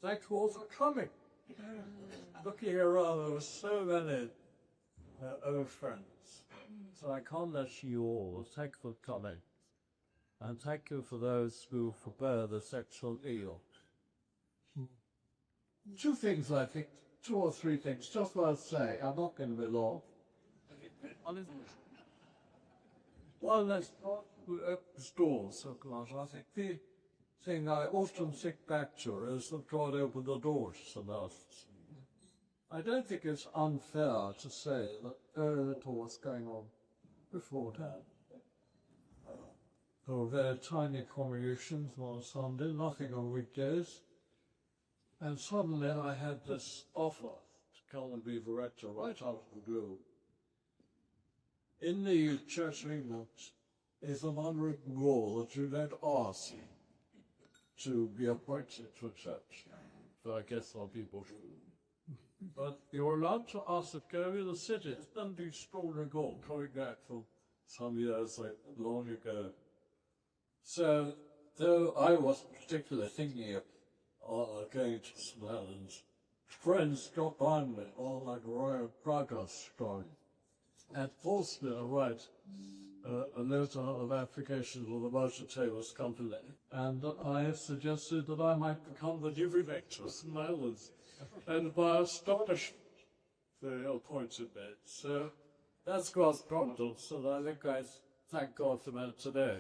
thank you all for coming. Looking around, there were so many old friends. So I can't let you all. Thank you for coming. And thank you for those who forbear the sexual ill. Two things, I think, 2 or 3 things, just worth saying. I'm not going to be long. Well, let's start with open doors, so class. I think the thing I often think back to is that God opened the doors to us. I don't think it's unfair to say that very little was going on beforehand. There were very tiny congregations on Sunday, nothing on weekdays. And suddenly I had this offer to come and be the rector right out of the blue. In the Church of England is an unwritten rule that you don't ask to be appointed to a church. So I guess some people do. But you're allowed to ask to go to the city. It's done the extraordinary goal coming back from some years like long ago. So, though I wasn't particularly thinking of going to St. Helen's, friends got behind me on like a royal progress story and forced me to write a letter of application for the Motor Tailors Company. And I suggested that I might become the new rector of St. Helen's. And by astonishment, they appointed me. So that's God's providence, and I think I thank God for that today.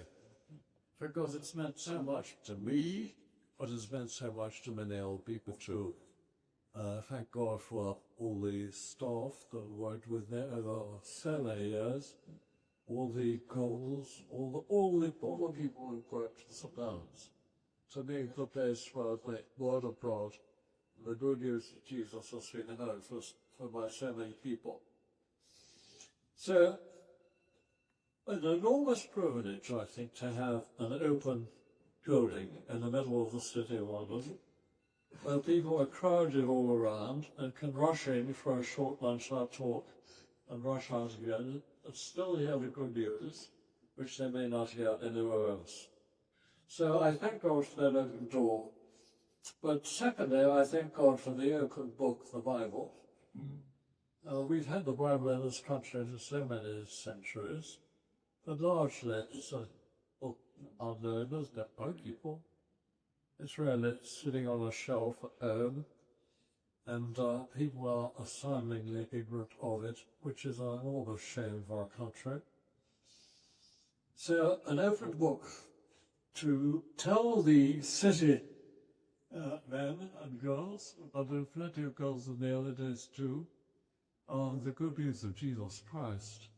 Because it's meant so much to me, but it's meant so much to many old people too. Thank God for all the staff that worked with me over so many years, all the goals, all the people who worked for St. Helen's, to make the place where the word of God, the good news of Jesus has been heard for by so many people. So, an enormous privilege, I think, to have an open building in the middle of the city of London, where people are crowded all around and can rush in for a short lunchtime talk and rush out again and still hear the good news, which they may not hear anywhere else. So I thank God for that open door. But secondly, I thank God for the open book, the Bible. We've had the Bible in this country for so many centuries, but largely it's a book unknown, isn't it, by people. It's really sitting on a shelf at home, and people are astoundingly ignorant of it, which is an enormous shame for our country. So, an open book to tell the city men and girls, but there are plenty of girls in the early days too, the good news of Jesus Christ.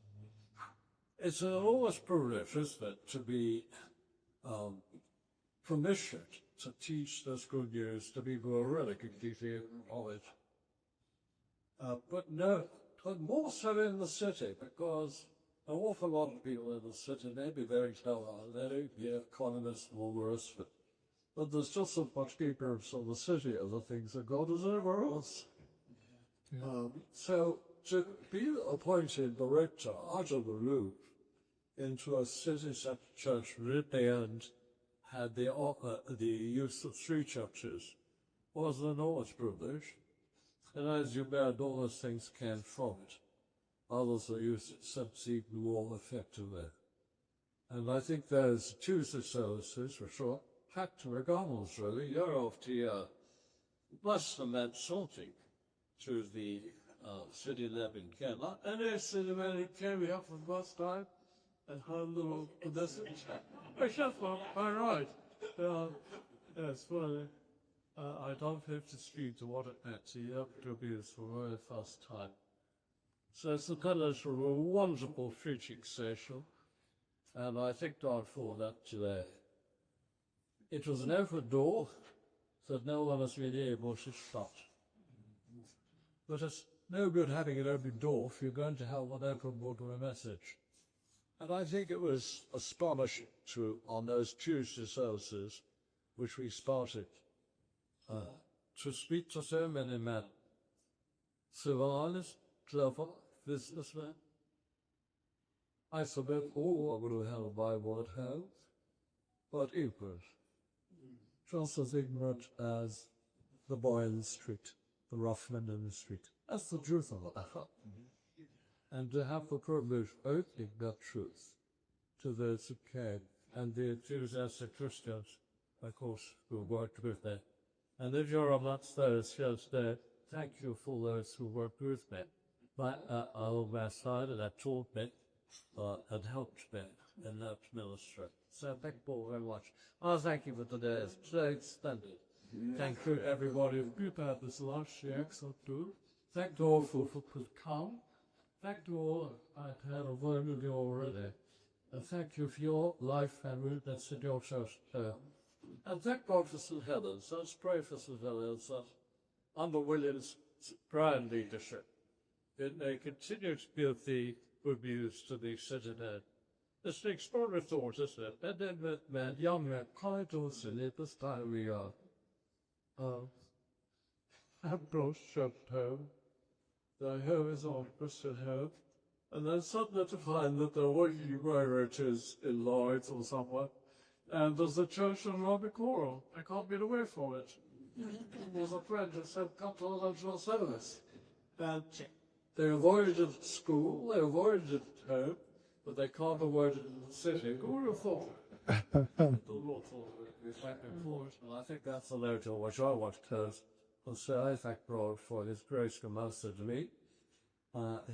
It's an enormous privilege, isn't it, to be permission to teach this good news to people who are really completely ignorant of it. But more so in the city, because an awful lot of people in the city may be very clever, they may be economists and all the rest of it. But there's just so much ignorance of the city of the things that God is everywhere else. So to be appointed the rector out of the Louvre into a city centre church that at the end had the use of 3 churches was an enormous privilege. And as you know, all those things came from it. Others have used it since even more effectively. And I think those Tuesday services were short. Packed to McDonald's, really, year after year. Less than that sorting to the city lab in Kent. And they said when it came here from bus time and had a little message. Which is quite right. Yes, well, I don't have to speak to what it meant to you to be for the very first time. So it's a kind of a wonderful preaching session, and I thank God for that today. It was an open door that no one was really able to shut. But it's no good having an open door if you're going to have an open book of a message. And I think it was astonishing on those Tuesday services, which we started, to speak to so many men. Civilized, clever, businessmen. I suppose all would have held by what held, but equal. Just as ignorant as the boy in the street, the ruffian in the street. That's the truth of it. And to have the privilege of opening that truth to those who came, and the enthusiastic Christians, of course, who worked with me. And if you're amongst those here today, thank you for those who worked with me. On my side, and that taught me and helped me in that ministry. So thank you very much. Thank you for today. It's so splendid. Thank you everybody who prepared this lunch, the excellent food. Thank you all for come. Thank you all. I've had a word with you already. And thank you for your life and witness in your church. And thank God for St. Helen. So let's pray for St. Helen under William's grand leadership. It may continue to be of the good news to the citizen. It's an extraordinary thought, isn't it? And then that man, young man, quite also at this time we are. Ambrose jumped home. Thy home is on Christian home. And then suddenly to find that they're working where it is in Lloyd's or somewhere. And there's a church in Robbie Coral. I can't get away from it. There's a friend who said, come to the lunch service. And they avoided school, they avoided home, but they can't avoid it in the city. Who would have thought? The Lord thought we'd be back and forth. And I think that's the note on which I want to close. And so I thank God for His grace to master to me.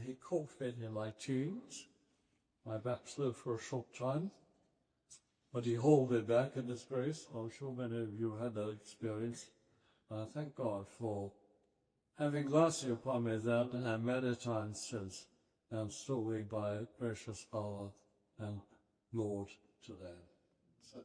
He caught me in my teens. I backslid for a short time, but He hauled me back in His grace. I'm sure many of you had that experience. Thank God for having mercy upon me then and many times since, and still be by precious power and Lord today. So,